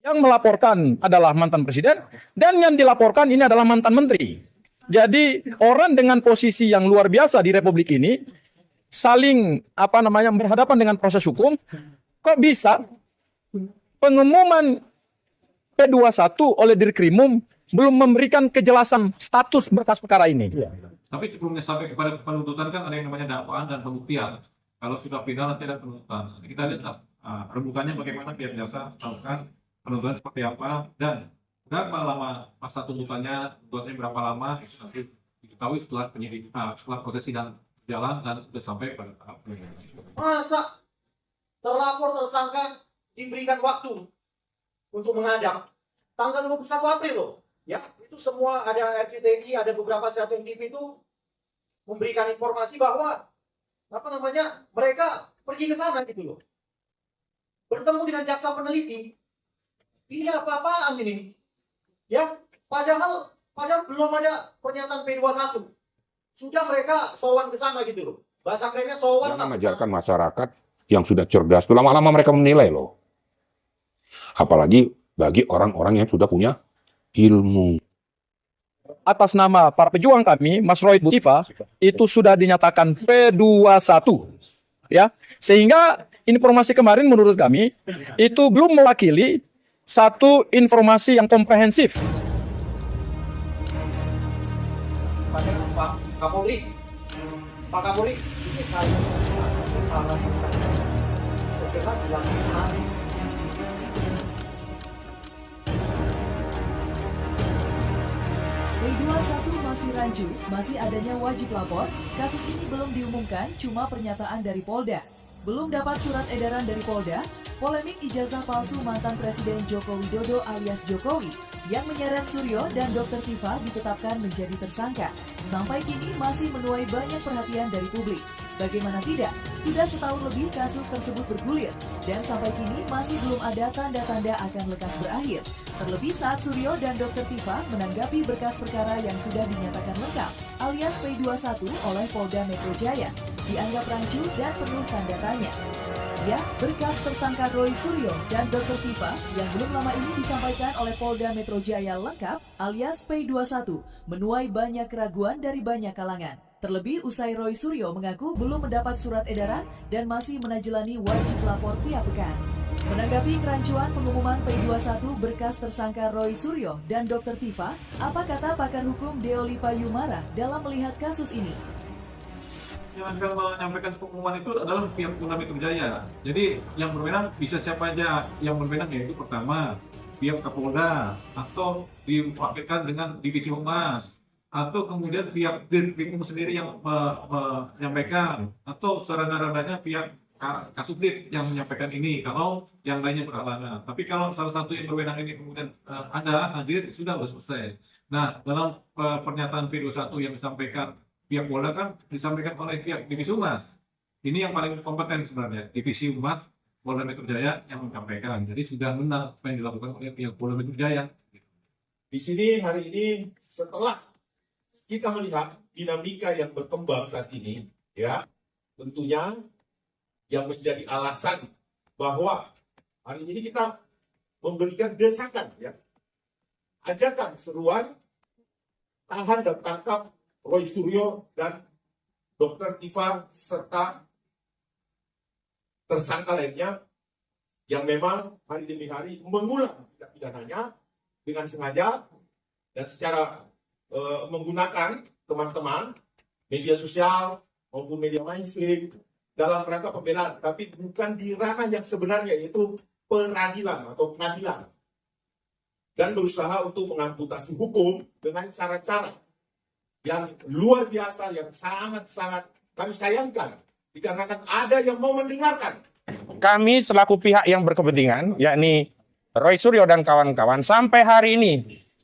Yang melaporkan adalah mantan presiden dan yang dilaporkan ini adalah mantan menteri. Jadi orang dengan posisi yang luar biasa di Republik ini saling berhadapan dengan proses hukum. Kok bisa pengumuman P21 oleh Dirkrimum belum memberikan kejelasan status berkas perkara ini? Tapi sebelumnya sampai kepada penuntutan kan ada yang namanya dakwaan dan pembuktian. Kalau sudah final nanti ada penuntutan. Kita lihat rembukannya bagaimana biar jaksa melakukan penuntutan seperti apa dan berapa lama masa tuntutannya berapa lama itu nanti diketahui setelah setelah proses sidang jalan dan sudah sampai pada tahap penyidikan. Masa terlapor tersangka diberikan waktu untuk menghadap tanggal 21 April loh. Ya, itu semua ada RCTI, ada beberapa stasiun TV itu memberikan informasi bahwa mereka pergi ke sana gitu loh. Bertemu dengan jaksa peneliti. Ini apa-apaan ini? Ya, padahal belum ada pernyataan P21. Sudah mereka sowan ke sana gitu loh. Bahasa kerennya sowan. Jangan mengajarkan masyarakat yang sudah cerdas. Itu lama-lama mereka menilai loh. Apalagi bagi orang-orang yang sudah punya ilmu. Atas nama para pejuang kami, Mas Roy Butifa, itu sudah dinyatakan P21. Ya, sehingga informasi kemarin menurut kami itu belum mewakili satu informasi yang komprehensif. Pak Kapolri, ini saya para tersangka segera dilakukan. P21 masih rancu, masih adanya wajib lapor. Kasus ini belum diumumkan, cuma pernyataan dari Polda. Belum dapat surat edaran dari Polda, polemik ijazah palsu mantan Presiden Joko Widodo alias Jokowi yang menyeret Suryo dan Dr. Tifa ditetapkan menjadi tersangka. Sampai kini masih menuai banyak perhatian dari publik. Bagaimana tidak, sudah setahun lebih kasus tersebut bergulir dan sampai kini masih belum ada tanda-tanda akan lekas berakhir. Terlebih saat Suryo dan Dr. Tifa menanggapi berkas perkara yang sudah dinyatakan lengkap alias P21 oleh Polda Metro Jaya, dianggap rancu dan penuh tanda tanya. Ya, berkas tersangka Roy Suryo dan Dr. Tifa yang belum lama ini disampaikan oleh Polda Metro Jaya lengkap alias P21 menuai banyak keraguan dari banyak kalangan. Terlebih usai Roy Suryo mengaku belum mendapat surat edaran dan masih menajlani wajib lapor tiap pekan. Menanggapi kerancuan pengumuman P21 berkas tersangka Roy Suryo dan Dr. Tifa, apa kata pakar hukum Deoli Payumara dalam melihat kasus ini? Yang akan menyampaikan pengumuman itu adalah pihak Polda Metro Jaya. Jadi yang berwenang bisa siapa aja. Yang berwenang yaitu pertama pihak Kapolda atau diwakilkan dengan Divisi Humas, atau kemudian pihak Dirkrimum sendiri yang menyampaikan, atau sarana-rananya pihak Kasubdit yang menyampaikan ini kalau yang lainnya berhalangan. Tapi kalau salah satu yang berwenang ini kemudian Anda hadir, sudah selesai. Nah, dalam pernyataan P21 yang disampaikan pihak Polda kan disampaikan oleh pihak Divisi Humas. Ini yang paling kompeten sebenarnya, Divisi Humas Polda Metro Jaya yang menyampaikan. Jadi sudah benar apa yang dilakukan oleh pihak Polda Metro Jaya. Di sini hari ini setelah kita melihat dinamika yang berkembang saat ini, ya, tentunya yang menjadi alasan bahwa hari ini kita memberikan desakan, ya, ajakan seruan tahan dan tangkap Roy Suryo dan Dr. Tifa serta tersangka lainnya yang memang hari demi hari mengulang tindak pidananya dengan sengaja dan secara menggunakan teman-teman media sosial maupun media mainstream dalam rangka pembelaan, tapi bukan di ranah yang sebenarnya, yaitu peradilan atau pengadilan, dan berusaha untuk mengamputasi hukum dengan cara-cara yang luar biasa, yang sangat-sangat kami sayangkan dikarenakan ada yang mau mendengarkan. Kami selaku pihak yang berkepentingan, yakni Roy Suryo dan kawan-kawan, sampai hari ini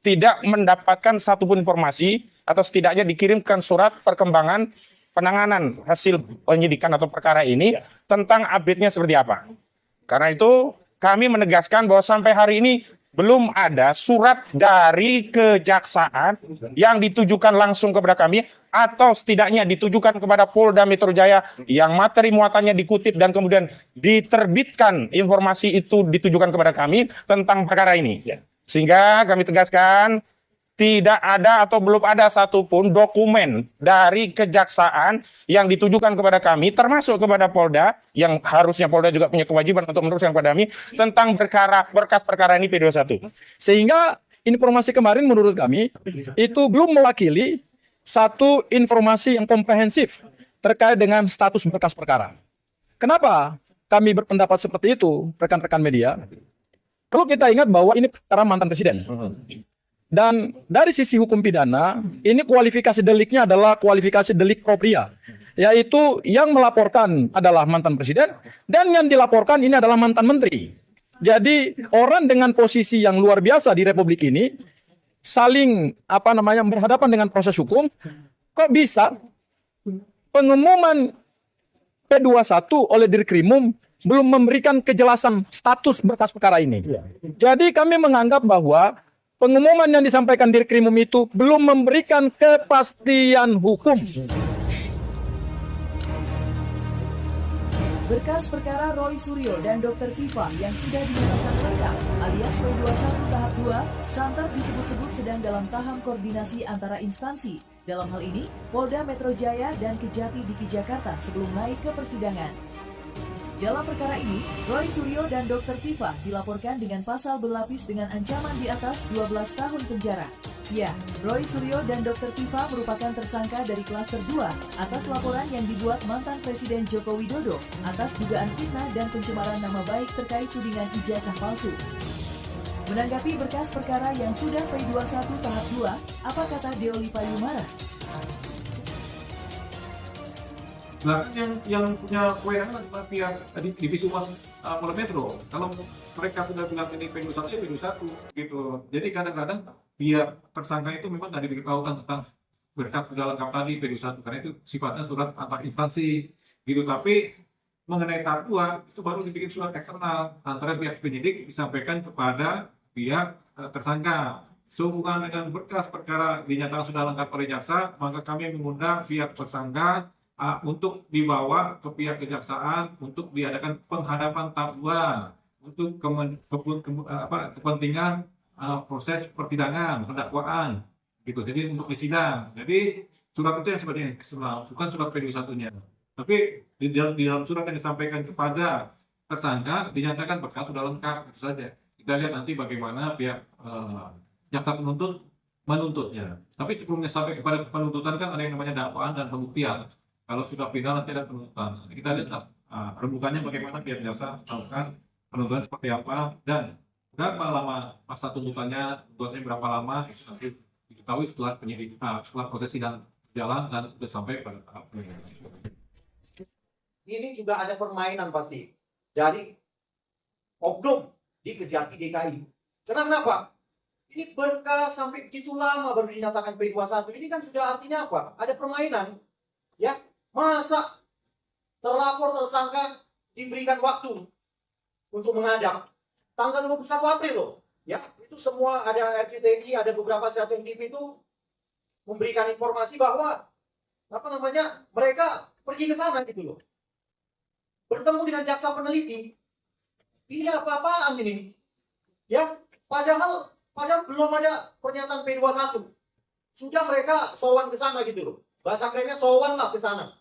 tidak mendapatkan satupun informasi atau setidaknya dikirimkan surat perkembangan penanganan hasil penyidikan atau perkara ini tentang update-nya seperti apa. Karena itu kami menegaskan bahwa sampai hari ini belum ada surat dari kejaksaan yang ditujukan langsung kepada kami atau setidaknya ditujukan kepada Polda Metro Jaya yang materi muatannya dikutip dan kemudian diterbitkan informasi itu ditujukan kepada kami tentang perkara ini. Sehingga kami tegaskan tidak ada atau belum ada satupun dokumen dari kejaksaan yang ditujukan kepada kami, termasuk kepada Polda, yang harusnya Polda juga punya kewajiban untuk meneruskan kepada kami tentang berkas perkara ini P21. Sehingga informasi kemarin menurut kami itu belum mewakili satu informasi yang komprehensif terkait dengan status berkas perkara. Kenapa kami berpendapat seperti itu, rekan-rekan media? Perlu kita ingat bahwa ini perkara mantan presiden. Dan dari sisi hukum pidana, ini kualifikasi deliknya adalah kualifikasi delik propria, yaitu yang melaporkan adalah mantan presiden dan yang dilaporkan ini adalah mantan menteri. Jadi orang dengan posisi yang luar biasa di Republik ini saling berhadapan dengan proses hukum. Kok bisa pengumuman P21 oleh Dirkrimum belum memberikan kejelasan status berkas perkara ini? Jadi kami menganggap bahwa pengumuman yang disampaikan Dirkrimum itu belum memberikan kepastian hukum. Berkas perkara Roy Suryo dan Dr. Tifa yang sudah dinyatakan lengkap alias P21 tahap 2 santer disebut-sebut sedang dalam tahap koordinasi antara instansi. Dalam hal ini, Polda Metro Jaya dan Kejati Diki Jakarta sebelum naik ke persidangan. Dalam perkara ini, Roy Suryo dan Dr. Tifa dilaporkan dengan pasal berlapis dengan ancaman di atas 12 tahun penjara. Ya, Roy Suryo dan Dr. Tifa merupakan tersangka dari klaster 2 atas laporan yang dibuat mantan Presiden Joko Widodo atas dugaan fitnah dan pencemaran nama baik terkait tudingan ijazah palsu. Menanggapi berkas perkara yang sudah P21 tahap 2, apa kata Deoli Payumara? Nah, yang punya kewenangan adalah pihak divisi uang Polda Metro. Kalau mereka sudah bilang ini P21 ya P21 gitu. Jadi kadang-kadang pihak tersangka itu memang nggak diberitahukan tentang berkas sudah lengkap tadi P21 karena itu sifatnya surat antar instansi gitu. Tapi mengenai tahap 2 itu baru dibikin surat eksternal antara pihak penyidik disampaikan kepada pihak tersangka. Sehubungan dengan berkas perkara dinyatakan sudah lengkap oleh jaksa, maka kami mengundang pihak tersangka untuk dibawa ke pihak kejaksaan untuk diadakan penghadapan tahap 2 untuk kepentingan proses persidangan, pendakwaan gitu. Jadi untuk disidang. Jadi surat itu yang sebenarnya eksternal, bukan surat P21-nya. Tapi di dalam surat yang disampaikan kepada tersangka dinyatakan berkas sudah lengkap, itu saja. Kita lihat nanti bagaimana pihak jaksa penuntut menuntutnya. Tapi sebelumnya sampai kepada penuntutan kan ada yang namanya dakwaan dan pembuktian. Kalau sudah final nanti ada penuntutan. Kita lihat rembukannya bagaimana pihak jaksa melakukan penuntutan seperti apa dan berapa lama masa tuntutannya berapa lama itu nanti diketahui setelah penyidik setelah proses sidang jalan dan sudah sampai pada tahap Ini juga ada permainan pasti dari oknum di Kejati DKI. Kenapa? Ini berkas sampai begitu lama baru dinyatakan P21. Ini kan sudah artinya apa? Ada permainan. Ya, masa terlapor tersangka diberikan waktu untuk menghadap tanggal 21 April loh. Ya, itu semua ada RCTI, ada beberapa stasiun TV itu memberikan informasi bahwa mereka pergi ke sana gitu loh. Bertemu dengan jaksa peneliti. Ini apa-apaan ini? Ya, padahal belum ada pernyataan P21. Sudah mereka sowan ke sana gitu loh. Bahasa kerennya sowan lah ke sana.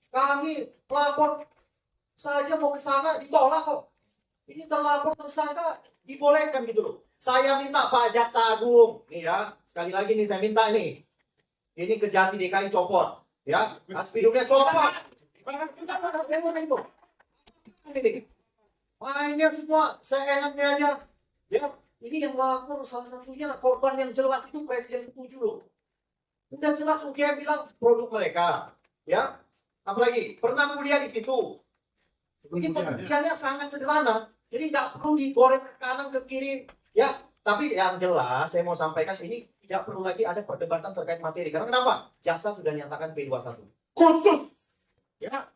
Kami pelapor saja mau ke sana ditolak kok. Ini terlapor tersangka dibolehkan gitu loh. Saya minta Pak Jaksa Agung, nih ya, sekali lagi nih saya minta nih. Ini Kejati DKI copot, ya, spiduknya copot. Mainnya semua seenaknya aja. Ya, ini yang lapor salah satunya korban yang jelas itu Presiden 7 loh. Udah jelas UGM bilang produk mereka, ya. Apalagi pernah kuliah di situ. Ini pembuktiannya sangat sederhana. Jadi nggak perlu digoreng ke kanan ke kiri, ya. Tapi yang jelas saya mau sampaikan ini tidak perlu lagi ada perdebatan terkait materi. Karena kenapa? Jaksa sudah nyatakan P21. Khusus ya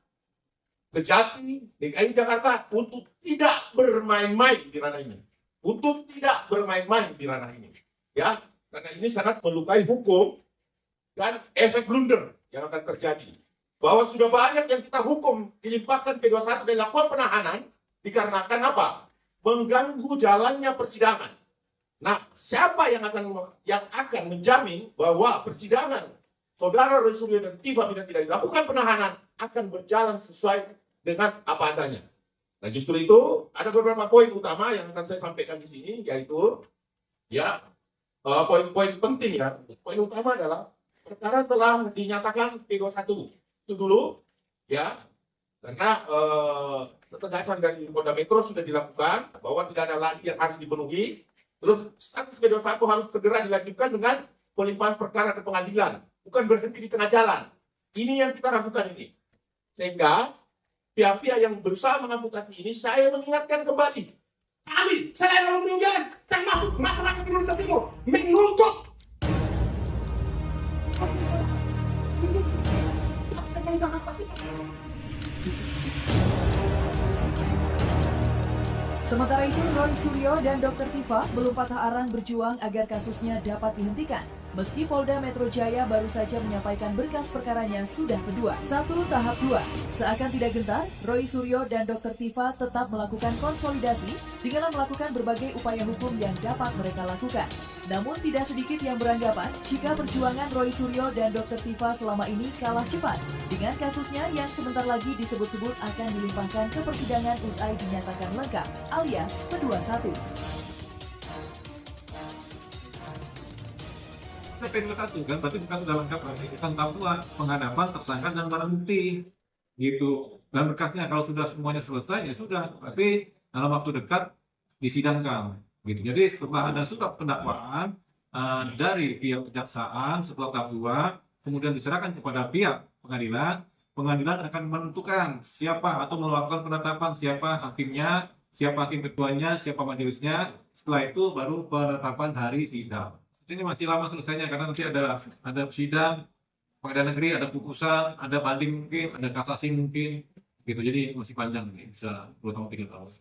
Kejati DKI Jakarta untuk tidak bermain-main di ranah ini. Untuk tidak bermain-main di ranah ini. Ya, karena ini sangat melukai hukum. dan efek blunder yang akan terjadi. Bahwa sudah banyak yang kita hukum dilimpahkan P21 dan dilakukan penahanan dikarenakan apa? Mengganggu jalannya persidangan. Nah, siapa yang akan menjamin bahwa persidangan saudara Roy Suryo dan Tifa bila tidak dilakukan penahanan akan berjalan sesuai dengan apa adanya. Nah, justru itu ada beberapa poin utama yang akan saya sampaikan di sini, yaitu ya poin-poin penting ya. Poin utama adalah perkara telah dinyatakan P21 itu dulu ya, karena ketegasan dari Polda Metro sudah dilakukan bahwa tidak ada lagi yang harus dipenuhi. Terus status P21 harus segera dilanjutkan dengan pelimpahan perkara ke pengadilan, bukan berhenti di tengah jalan. Ini yang kita lakukan ini. Sehingga pihak-pihak yang berusaha mengamputasi ini, saya mengingatkan kembali. Kami, selain lalu meninggal, termasuk masyarakat Indonesia Timur, menuntut Sementara itu, Roy Suryo dan Dr. Tifa belum patah arang berjuang agar kasusnya dapat dihentikan. Meski Polda Metro Jaya baru saja menyampaikan berkas perkaranya sudah kedua. 1 tahap 2. Seakan tidak gentar, Roy Suryo dan Dr. Tifa tetap melakukan konsolidasi dengan melakukan berbagai upaya hukum yang dapat mereka lakukan. Namun tidak sedikit yang beranggapan jika perjuangan Roy Suryo dan Dr. Tifa selama ini kalah cepat dengan kasusnya yang sebentar lagi disebut-sebut akan dilimpahkan ke persidangan usai dinyatakan lengkap alias P21. P21 kan berarti bukan sudah lengkap lagi, kita tahuan penghadapan tersangka dan barang bukti gitu. Dan berkasnya kalau sudah semuanya selesai ya sudah, berarti dalam waktu dekat disidangkan gitu. Jadi setelah ada surat pendakwaan dari pihak kejaksaan setelah tahap 2 kemudian diserahkan kepada pihak pengadilan, pengadilan akan menentukan siapa atau melakukan penetapan siapa hakimnya, siapa hakim ketuanya, siapa majelisnya. Setelah itu baru penetapan hari sidang. Ini masih lama selesainya karena nanti ada sidang pengadilan negeri, ada putusan, ada banding mungkin, ada kasasi mungkin gitu. Jadi masih panjang nih, bisa 2 tahun 3 tahun.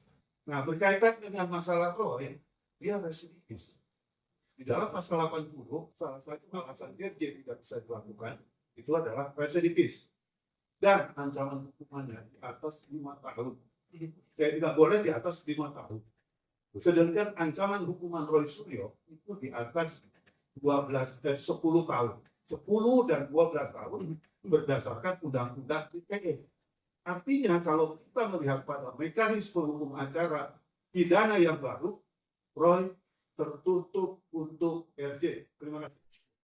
Nah, berkaitan dengan masalah Roy, dia residivis. Di dalam pasal 80, salah satu alasan dia tidak bisa dilakukan, itu adalah residivis. Dan ancaman hukumannya di atas 5 tahun. Tidak boleh di atas 5 tahun. Sedangkan ancaman hukuman Roy Suryo itu di atas 10 tahun. 10 dan 12 tahun berdasarkan Undang-Undang ITE. Artinya kalau kita melihat pada mekanisme hukum acara pidana yang baru, Roy tertutup untuk RJ. Terima kasih.